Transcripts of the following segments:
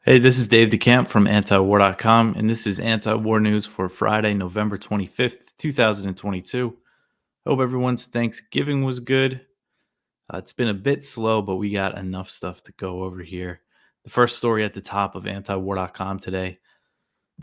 Hey, this is Dave DeCamp from antiwar.com, and this is anti-war news for Friday, November 25th, 2022. Hope everyone's Thanksgiving was good. It's been a bit slow, but we got enough stuff to go over here. The first story at the top of antiwar.com today: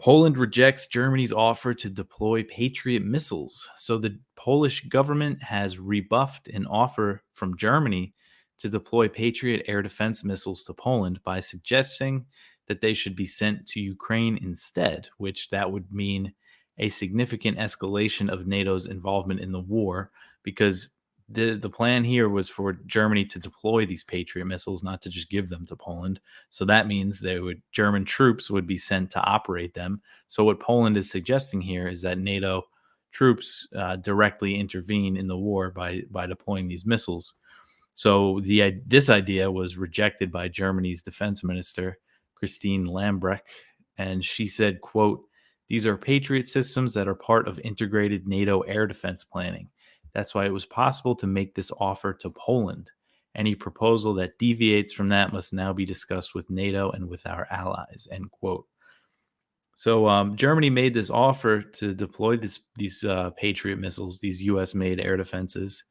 Poland rejects Germany's offer to deploy Patriot missiles. So the Polish government has rebuffed an offer from Germany to deploy Patriot air defense missiles to Poland by suggesting that they should be sent to Ukraine instead, which that would mean a significant escalation of NATO's involvement in the war because the plan here was for Germany to deploy these Patriot missiles, not to just give them to Poland. So that means German troops would be sent to operate them. So what Poland is suggesting here is that NATO troops directly intervene in the war by deploying these missiles. So this idea was rejected by Germany's defense minister Christine Lambrecht, and she said, "quote These are Patriot systems that are part of integrated NATO air defense planning. That's why it was possible to make this offer to Poland. Any proposal that deviates from that must now be discussed with NATO and with our allies." End quote. So Germany made this offer to deploy these Patriot missiles, these U.S.-made air defenses,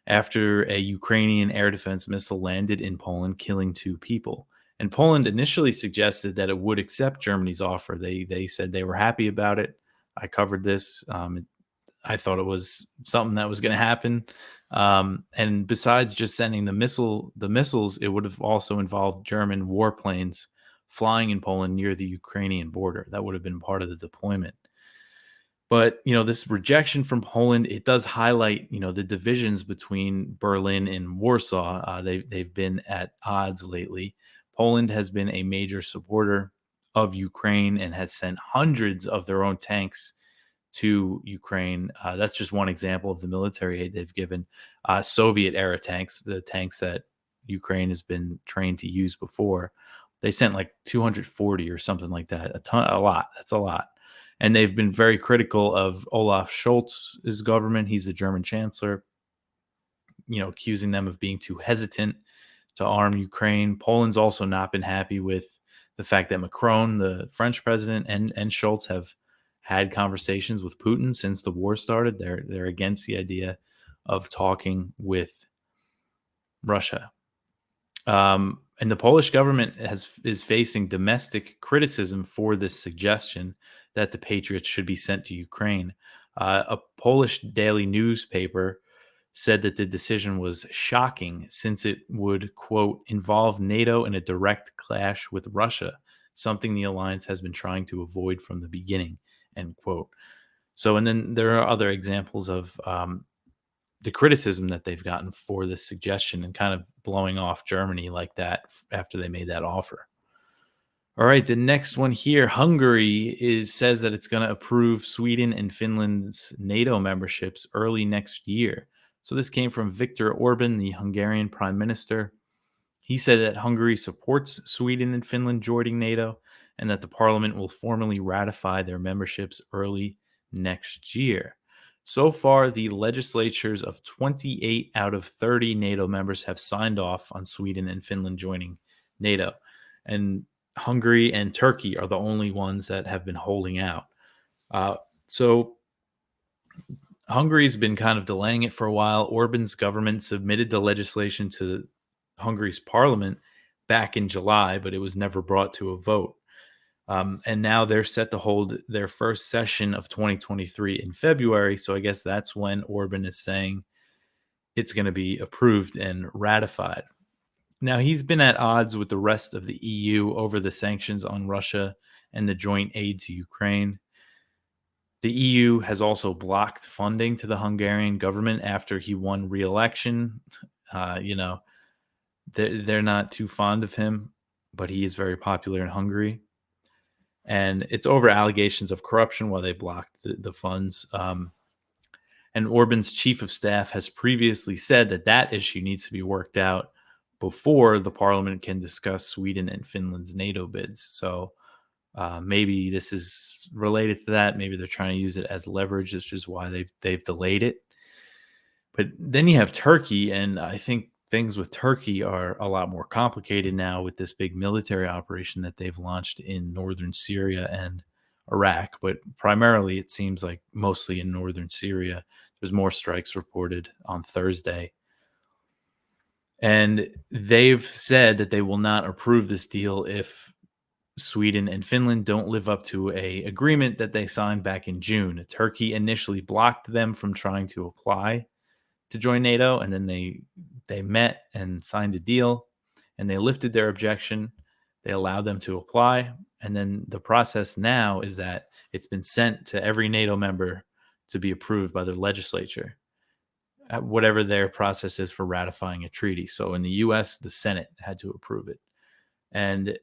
after a Ukrainian air defense missile landed in Poland, killing two people. And Poland initially suggested that it would accept Germany's offer. They said they were happy about it. I covered this. I thought it was something that was going to happen. And besides just sending the missiles, it would have also involved German warplanes flying in Poland near the Ukrainian border. That would have been part of the deployment. But, this rejection from Poland, it does highlight, the divisions between Berlin and Warsaw. They've been at odds lately. Poland has been a major supporter of Ukraine and has sent hundreds of their own tanks to Ukraine. That's just one example of the military aid they've given. Soviet era tanks, the tanks that Ukraine has been trained to use before, they sent like 240 or something like that. A lot. That's a lot. And they've been very critical of Olaf Scholz's government. He's the German chancellor, accusing them of being too hesitant to arm Ukraine. Poland's also not been happy with the fact that Macron, the French president, and Scholz have had conversations with Putin since the war started. They're against the idea of talking with Russia. And the Polish government is facing domestic criticism for this suggestion that the Patriots should be sent to Ukraine. A Polish daily newspaper said that the decision was shocking since it would, quote, involve NATO in a direct clash with Russia, something the alliance has been trying to avoid from the beginning, end quote. So, and then there are other examples of the criticism that they've gotten for this suggestion and kind of blowing off Germany like that after they made that offer. All right, the next one here, Hungary says that it's going to approve Sweden and Finland's NATO memberships early next year. So this came from Viktor Orban, the Hungarian prime minister. He said that Hungary supports Sweden and Finland joining NATO and that the parliament will formally ratify their memberships early next year. So far, the legislatures of 28 out of 30 NATO members have signed off on Sweden and Finland joining NATO. And Hungary and Turkey are the only ones that have been holding out. So Hungary's been kind of delaying it for a while. Orban's government submitted the legislation to Hungary's parliament back in July, but it was never brought to a vote. And now they're set to hold their first session of 2023 in February. So I guess that's when Orban is saying it's going to be approved and ratified. Now, he's been at odds with the rest of the EU over the sanctions on Russia and the joint aid to Ukraine. The EU has also blocked funding to the Hungarian government after he won re-election. They're not too fond of him, but he is very popular in Hungary. And it's over allegations of corruption while they blocked the funds. And Orban's chief of staff has previously said that issue needs to be worked out before the parliament can discuss Sweden and Finland's NATO bids. So maybe this is related to that. Maybe they're trying to use it as leverage, which is why they've delayed it. But then you have Turkey, and I think things with Turkey are a lot more complicated now with this big military operation that they've launched in northern Syria and Iraq, but primarily it seems like mostly in northern Syria. There's more strikes reported on Thursday. And they've said that they will not approve this deal if Sweden and Finland don't live up to a agreement that they signed back in June. Turkey initially blocked them from trying to apply to join NATO, and then they met and signed a deal, and they lifted their objection. They allowed them to apply, and then the process now is that it's been sent to every NATO member to be approved by their legislature, whatever their process is for ratifying a treaty. So in the U.S., the Senate had to approve it, and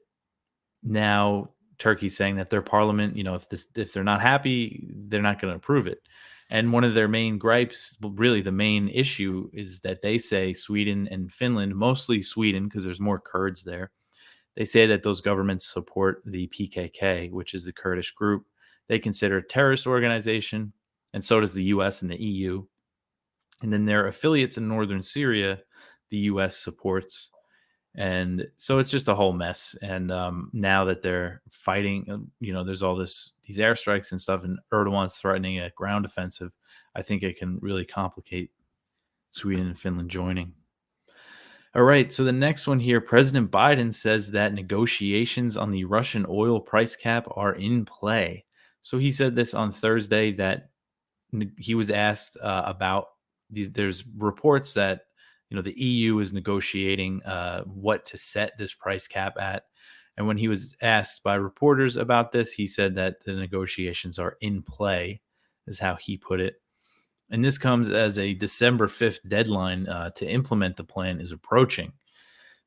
now Turkey's saying that their parliament, if they're not happy, they're not going to approve it. And one of their main gripes, well, really the main issue, is that they say Sweden and Finland, mostly Sweden because there's more Kurds there, they say that those governments support the PKK, which is the Kurdish group. They consider a terrorist organization, and so does the US and the EU. And then their affiliates in northern Syria, the US supports. And so it's just a whole mess. And now that they're fighting, there's all these airstrikes and stuff, and Erdogan's threatening a ground offensive. I think it can really complicate Sweden and Finland joining. All right, so the next one here, President Biden says that negotiations on the Russian oil price cap are in play. So he said this on Thursday, that he was asked about these. There's reports that the EU is negotiating what to set this price cap at. And when he was asked by reporters about this, he said that the negotiations are in play, is how he put it. And this comes as a December 5th deadline to implement the plan is approaching.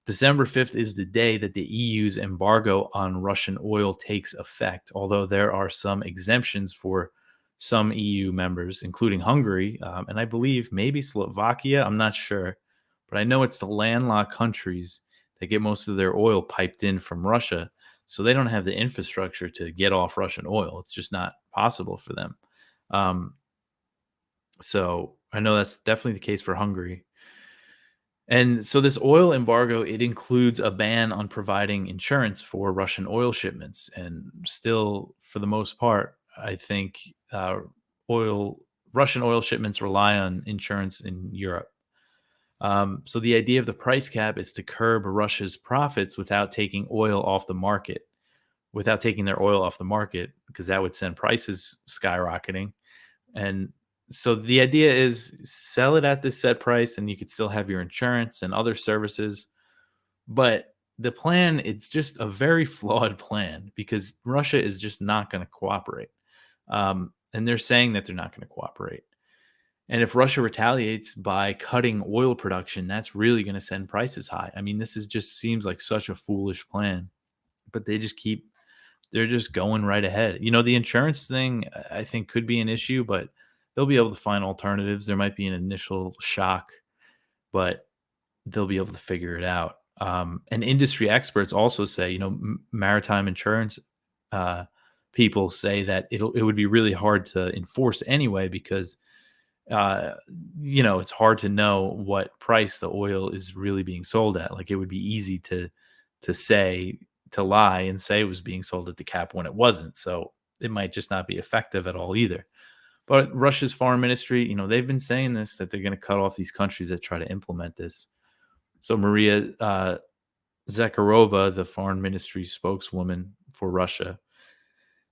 December 5th is the day that the EU's embargo on Russian oil takes effect, although there are some exemptions for some EU members, including Hungary, and I believe maybe Slovakia. I'm not sure. But I know it's the landlocked countries that get most of their oil piped in from Russia. So they don't have the infrastructure to get off Russian oil. It's just not possible for them. So I know that's definitely the case for Hungary. And so this oil embargo, it includes a ban on providing insurance for Russian oil shipments. And still, for the most part, I think Russian oil shipments rely on insurance in Europe. So the idea of the price cap is to curb Russia's profits without taking their oil off the market, because that would send prices skyrocketing. And so the idea is sell it at this set price and you could still have your insurance and other services. But the plan, it's just a very flawed plan because Russia is just not going to cooperate. And they're saying that they're not going to cooperate. And if Russia retaliates by cutting oil production, that's really going to send prices high. I mean, just seems like such a foolish plan, but they're just going right ahead. The insurance thing, I think, could be an issue, but they'll be able to find alternatives. There might be an initial shock, but they'll be able to figure it out. And industry experts also say, maritime insurance people say that it would be really hard to enforce anyway, because it's hard to know what price the oil is really being sold at. Like, it would be easy to lie and say it was being sold at the cap when it wasn't. So it might just not be effective at all either. But Russia's foreign ministry, they've been saying this, that they're going to cut off these countries that try to implement this. So Maria Zakharova, the foreign ministry spokeswoman for Russia,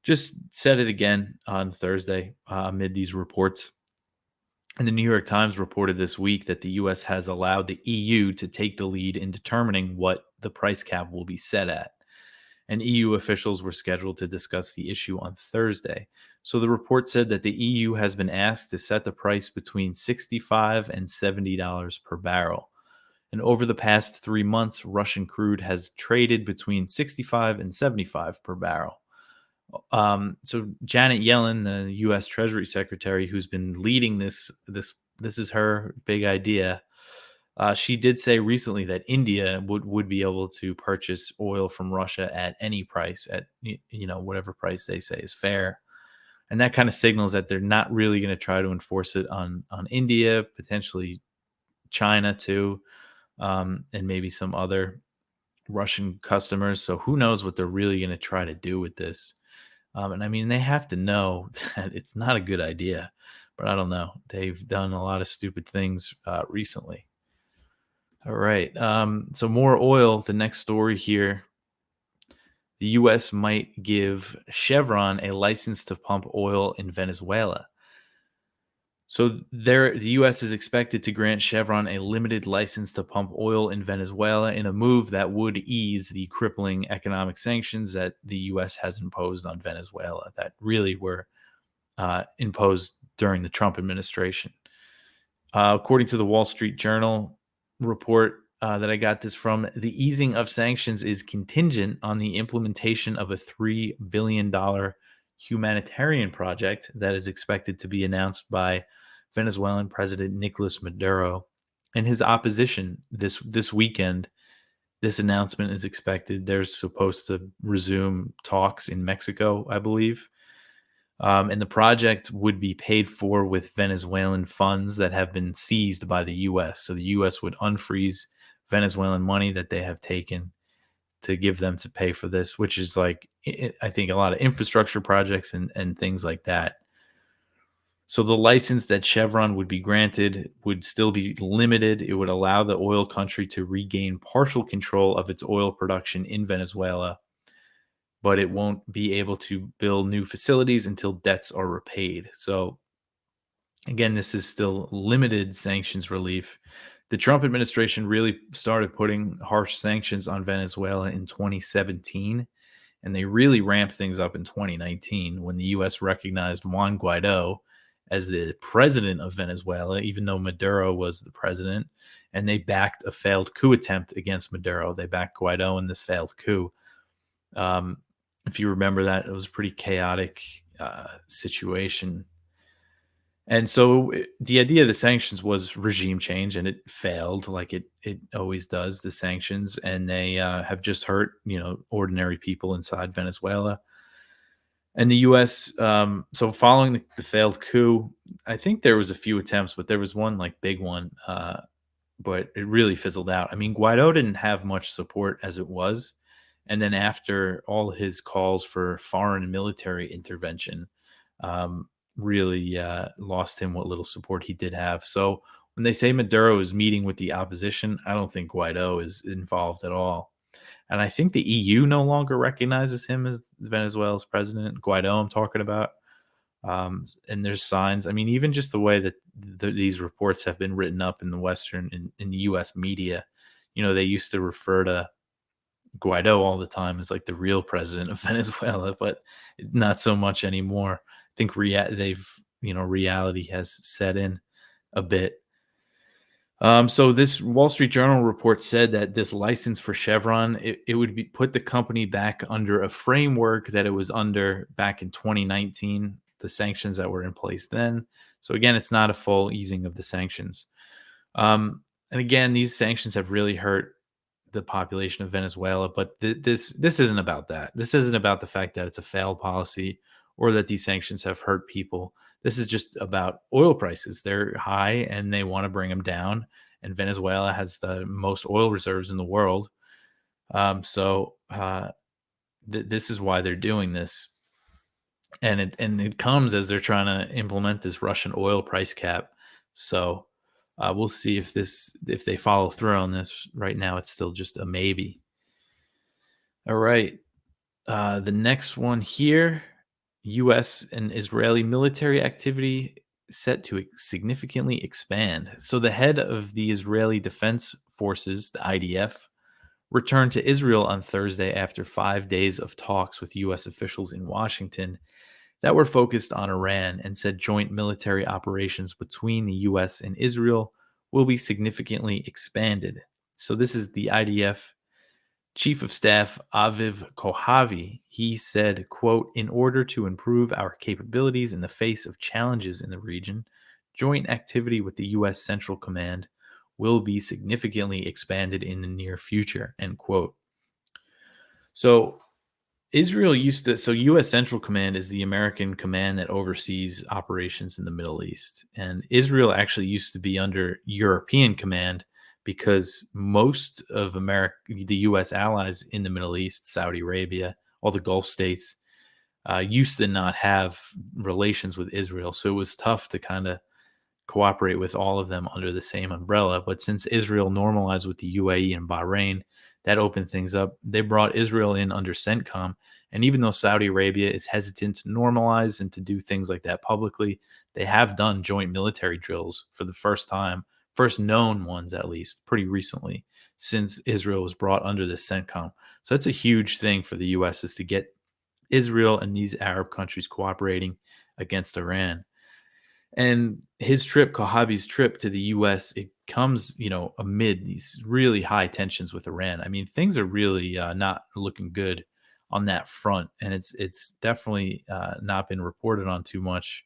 just said it again on Thursday amid these reports. And the New York Times reported this week that the U.S. has allowed the EU to take the lead in determining what the price cap will be set at. And EU officials were scheduled to discuss the issue on Thursday. So the report said that the EU has been asked to set the price between $65 and $70 per barrel. And over the past 3 months, Russian crude has traded between $65 and $75 per barrel. So Janet Yellen, the U.S. Treasury Secretary, who's been leading this is her big idea. She did say recently that India would be able to purchase oil from Russia at any price, at whatever price they say is fair. And that kind of signals that they're not really going to try to enforce it on India, potentially China too. and maybe some other Russian customers. So who knows what they're really going to try to do with this? And I mean, they have to know that it's not a good idea, but I don't know. They've done a lot of stupid things recently. All right. So more oil. The next story here. The U.S. might give Chevron a license to pump oil in Venezuela. So the U.S. is expected to grant Chevron a limited license to pump oil in Venezuela in a move that would ease the crippling economic sanctions that the U.S. has imposed on Venezuela that really were imposed during the Trump administration. According to the Wall Street Journal report that I got this from, the easing of sanctions is contingent on the implementation of a $3 billion humanitarian project that is expected to be announced by Venezuelan President Nicolas Maduro and his opposition this weekend. This announcement is expected. They're supposed to resume talks in Mexico, I believe. And the project would be paid for with Venezuelan funds that have been seized by the U.S. So the U.S. would unfreeze Venezuelan money that they have taken to give them to pay for this, which is like, I think, a lot of infrastructure projects and things like that. So the license that Chevron would be granted would still be limited. It would allow the oil country to regain partial control of its oil production in Venezuela, but it won't be able to build new facilities until debts are repaid. So again, this is still limited sanctions relief. The Trump administration really started putting harsh sanctions on Venezuela in 2017, and they really ramped things up in 2019 when the U.S. recognized Juan Guaido as the president of Venezuela, even though Maduro was the president, and they backed a failed coup attempt against Maduro. They backed Guaido in this failed coup. If you remember that, it was a pretty chaotic situation. And so the idea of the sanctions was regime change, and it failed like it always does, the sanctions. And they have just hurt, ordinary people inside Venezuela. And the U.S., so following the failed coup, I think there was a few attempts, but there was one like big one, but it really fizzled out. I mean, Guaido didn't have much support as it was. And then after all his calls for foreign military intervention, really lost him what little support he did have. So when they say Maduro is meeting with the opposition, I don't think Guaido is involved at all. And I think the EU no longer recognizes him as Venezuela's president. Guaido, I'm talking about. And there's signs. I mean, even just the way that these reports have been written up in the Western, in the U.S. media, they used to refer to Guaido all the time as like the real president of Venezuela, but not so much anymore. I think reality has set in a bit. So this Wall Street Journal report said that this license for Chevron, it would put the company back under a framework that it was under back in 2019, the sanctions that were in place then. So again, it's not a full easing of the sanctions. And again, these sanctions have really hurt the population of Venezuela, but this isn't about that. This isn't about the fact that it's a failed policy or that these sanctions have hurt people. This is just about oil prices. They're high and they want to bring them down. And Venezuela has the most oil reserves in the world. This is why they're doing this. And it comes as they're trying to implement this Russian oil price cap. So we'll see if they follow through on this. Right now, it's still just a maybe. All right. The next one here. U.S. and Israeli military activity set to significantly expand. So the head of the Israeli Defense Forces, the IDF, returned to Israel on Thursday after 5 days of talks with U.S. officials in Washington that were focused on Iran, and said joint military operations between the U.S. and Israel will be significantly expanded. So this is the IDF Chief of Staff Aviv Kohavi. He said, quote, "In order to improve our capabilities in the face of challenges in the region, joint activity with the U.S. Central Command will be significantly expanded in the near future," end quote. So U.S. Central Command is the American command that oversees operations in the Middle East. And Israel actually used to be under European command because most of America, the U.S. allies in the Middle East, Saudi Arabia, all the Gulf states, used to not have relations with Israel. So it was tough to kind of cooperate with all of them under the same umbrella. But since Israel normalized with the UAE and Bahrain, that opened things up. They brought Israel in under CENTCOM. And even though Saudi Arabia is hesitant to normalize and to do things like that publicly, they have done joint military drills for the first time, first known ones at least, pretty recently, since Israel was brought under the CENTCOM. So that's a huge thing for the U.S. is to get Israel and these Arab countries cooperating against Iran. And his trip, Kohabi's trip to the U.S., it comes, amid these really high tensions with Iran. I mean, things are really not looking good on that front, and it's definitely not been reported on too much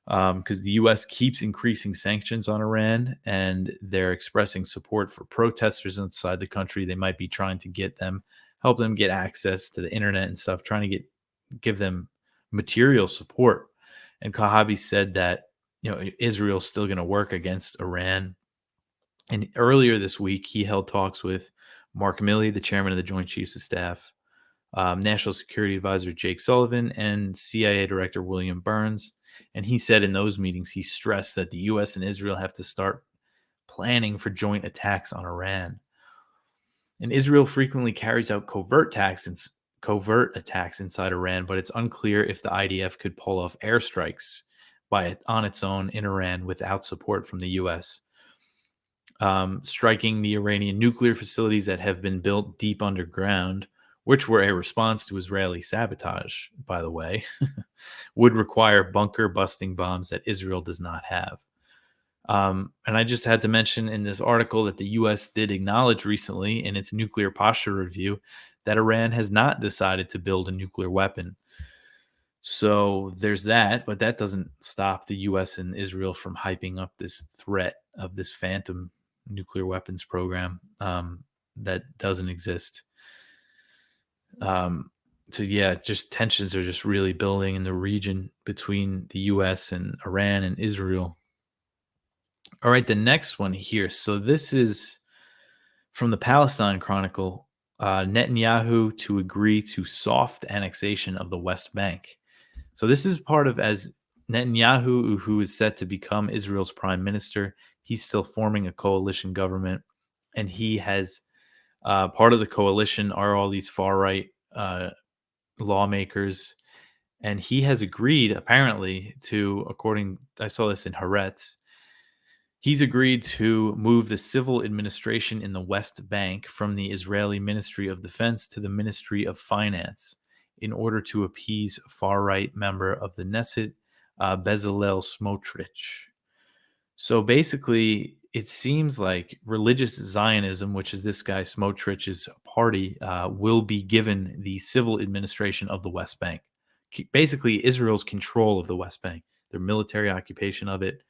because the U.S. keeps increasing sanctions on Iran, and they're expressing support for protesters inside the country. They might be trying to help them get access to the internet and stuff, trying to give them material support. And Kahabi said that Israel's still going to work against Iran. And earlier this week, he held talks with Mark Milley, the chairman of the Joint Chiefs of Staff, National Security Advisor Jake Sullivan, and CIA Director William Burns. And he said in those meetings, he stressed that the U.S. and Israel have to start planning for joint attacks on Iran. And Israel frequently carries out covert attacks inside Iran, but it's unclear if the IDF could pull off airstrikes on its own in Iran without support from the U.S. Striking the Iranian nuclear facilities that have been built deep underground, which were a response to Israeli sabotage, by the way, would require bunker-busting bombs that Israel does not have. And I just had to mention in this article that the U.S. did acknowledge recently in its nuclear posture review that Iran has not decided to build a nuclear weapon. So there's that, but that doesn't stop the U.S. and Israel from hyping up this threat of this phantom nuclear weapons program that doesn't exist. So yeah, just tensions are just really building in the region between the U.S. and Iran and Israel. All right, the next one here. So this is from the Palestine Chronicle. Netanyahu to agree to soft annexation of the West Bank. So this is part of, as Netanyahu, who is set to become Israel's prime minister, he's still forming a coalition government, and he has part of the coalition are all these far-right lawmakers, and he has agreed, apparently, I saw this in Haaretz, he's agreed to move the civil administration in the West Bank from the Israeli Ministry of Defense to the Ministry of Finance in order to appease far-right member of the Knesset, Bezalel Smotrich. So basically, it seems like religious Zionism, which is this guy Smotrich's party, will be given the civil administration of the West Bank. Basically, Israel's control of the West Bank, their military occupation of it,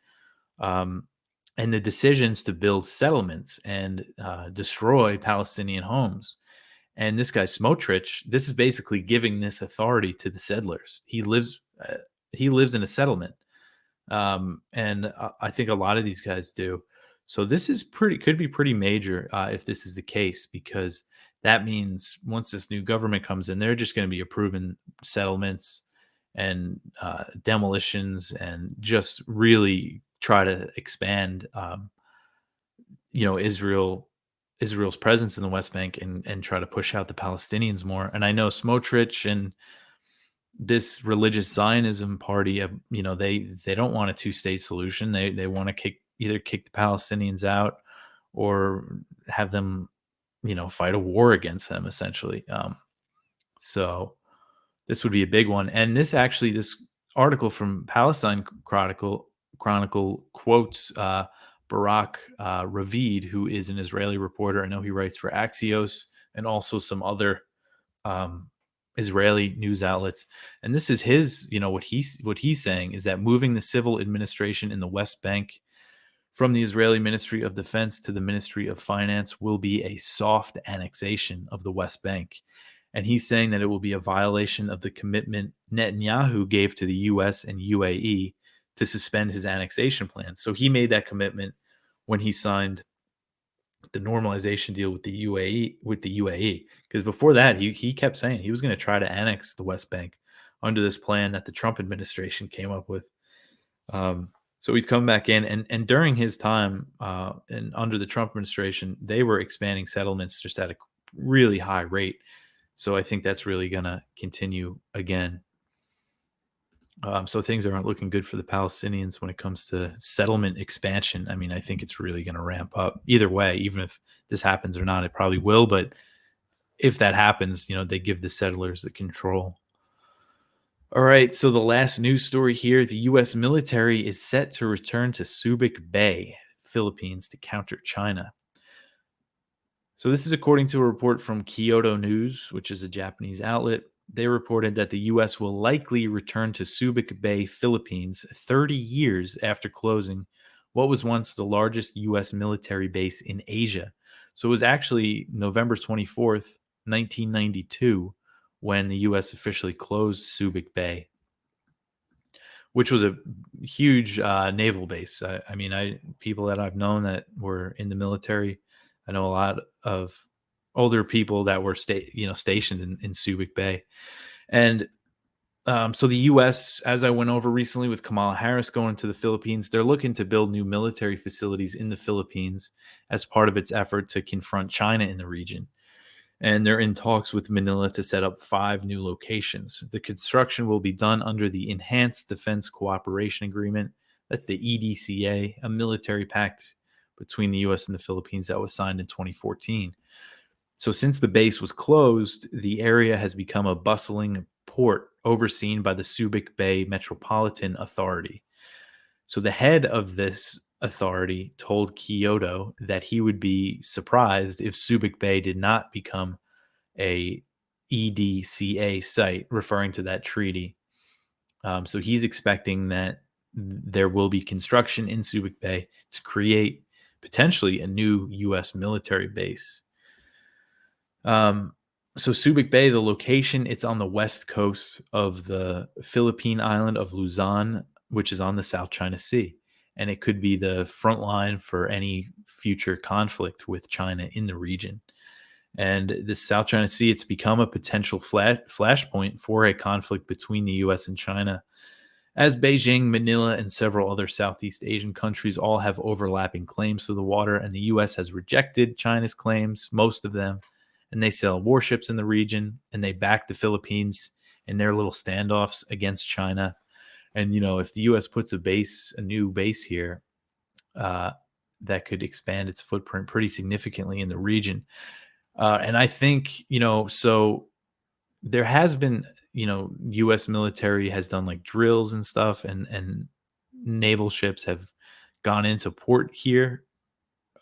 and the decisions to build settlements and destroy Palestinian homes. And this guy Smotrich, this is basically giving this authority to the settlers. He lives in a settlement, and I think a lot of these guys do. So this is could be pretty major if this is the case, because that means once this new government comes in, they're just going to be approving settlements and demolitions and just really try to expand, Israel's presence in the West Bank and try to push out the Palestinians more. And I know Smotrich and this religious Zionism party, they don't want a two-state solution. They want to either kick the Palestinians out or have them, fight a war against them, essentially. So this would be a big one. And this article from Palestine Chronicle quotes Barak Ravid, who is an Israeli reporter. I know he writes for Axios and also some other Israeli news outlets. And this is his, what he's saying is that moving the civil administration in the West Bank from the Israeli Ministry of Defense to the Ministry of Finance will be a soft annexation of the West Bank. And he's saying that it will be a violation of the commitment Netanyahu gave to the U.S. and UAE to suspend his annexation plan. So he made that commitment when he signed the normalization deal with the UAE, because before that he kept saying he was going to try to annex the West Bank under this plan that the Trump administration came up with. So he's come back in, and during his time and under the Trump administration, they were expanding settlements just at a really high rate. So I think that's really going to continue again. So things aren't looking good for the Palestinians when it comes to settlement expansion. I mean, I think it's really going to ramp up either way, even if this happens or not, it probably will. But if that happens, they give the settlers the control. All right. So the last news story here, the U.S. military is set to return to Subic Bay, Philippines, to counter China. So this is according to a report from Kyoto News, which is a Japanese outlet. They reported that the U.S. will likely return to Subic Bay, Philippines, 30 years after closing what was once the largest U.S. military base in Asia. So it was actually November 24th, 1992, when the U.S. officially closed Subic Bay, which was a huge naval base. I mean, people that I've known that were in the military, I know a lot of older people that were stationed in Subic Bay. And so the U.S., as I went over recently with Kamala Harris going to the Philippines, they're looking to build new military facilities in the Philippines as part of its effort to confront China in the region. And they're in talks with Manila to set up 5 new locations. The construction will be done under the Enhanced Defense Cooperation Agreement. That's the EDCA, a military pact between the U.S. and the Philippines that was signed in 2014. So since the base was closed, the area has become a bustling port overseen by the Subic Bay Metropolitan Authority. So the head of this authority told Kyoto that he would be surprised if Subic Bay did not become a EDCA site, referring to that treaty. So he's expecting that there will be construction in Subic Bay to create potentially a new U.S. military base. So Subic Bay, the location, it's on the west coast of the Philippine island of Luzon, which is on the South China Sea. And it could be the front line for any future conflict with China in the region. And the South China Sea, it's become a potential flashpoint for a conflict between the U.S. and China, as Beijing, Manila, and several other Southeast Asian countries all have overlapping claims to the water, and the U.S. has rejected China's claims, most of them, and they sell warships in the region, and they back the Philippines in their little standoffs against China. And, if the U.S. puts a new base here, that could expand its footprint pretty significantly in the region. And I think, so there has been, U.S. military has done like drills and stuff, and naval ships have gone into port here,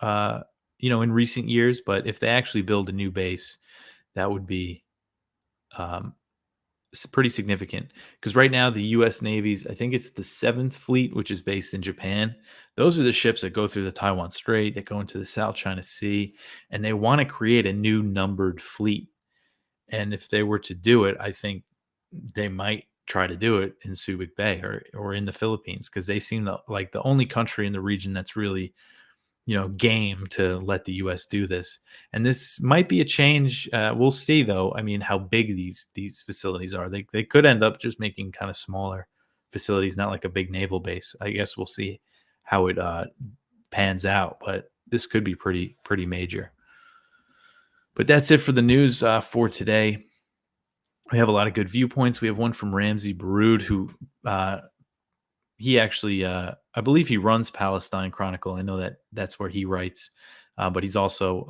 in recent years. But if they actually build a new base, that would be pretty significant, because right now the U.S. Navy's, I think it's the 7th Fleet, which is based in Japan. Those are the ships that go through the Taiwan Strait, that go into the South China Sea, and they want to create a new numbered fleet. And if they were to do it, I think they might try to do it in Subic Bay or in the Philippines, because they seem like the only country in the region that's really, game to let the U.S. do this. And this might be a change. We'll see, though. I mean, how big these facilities are. They could end up just making kind of smaller facilities, not like a big naval base. I guess we'll see how it pans out. But this could be pretty major. But that's it for the news for today. We have a lot of good viewpoints. We have one from Ramsey Baroud, who he actually, I believe he runs Palestine Chronicle. I know that's where he writes, but he's also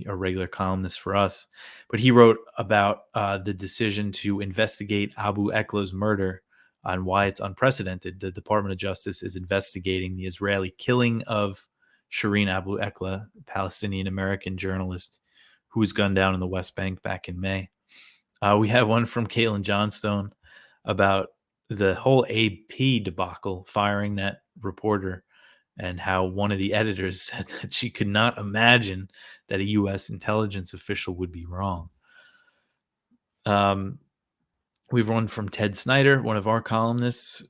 a regular columnist for us. But he wrote about the decision to investigate Abu Ekla's murder and why it's unprecedented. The Department of Justice is investigating the Israeli killing of Shireen Abu Ekla, Palestinian-American journalist who was gunned down in the West Bank back in May. We have one from Caitlin Johnstone about the whole AP debacle, firing that reporter, and how one of the editors said that she could not imagine that a U.S. intelligence official would be wrong. We've one from Ted Snyder, one of our columnists.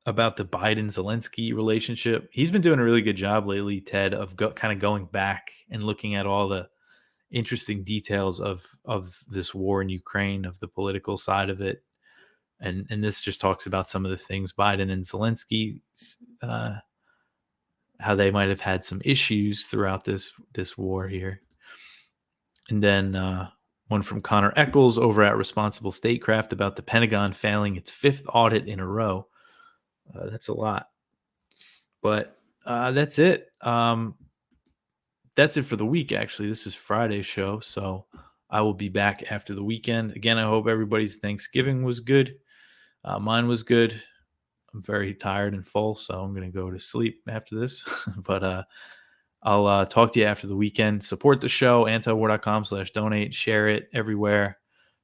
about the Biden-Zelensky relationship. He's been doing a really good job lately, Ted, of kind of going back and looking at all the interesting details of this war in Ukraine, of the political side of it, and this just talks about some of the things Biden and Zelensky, uh, how they might have had some issues throughout this war here. And then one from Connor Eccles over at Responsible Statecraft about the Pentagon failing its 5th audit in a row. That's a lot. But that's it. That's it for the week, actually. This is Friday's show, so I will be back after the weekend. Again, I hope everybody's Thanksgiving was good. Mine was good. I'm very tired and full, so I'm going to go to sleep after this. But I'll talk to you after the weekend. Support the show, antiwar.com/donate. Share it everywhere.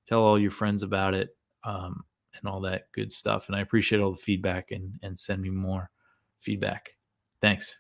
Tell all your friends about it, and all that good stuff. And I appreciate all the feedback, and send me more feedback. Thanks.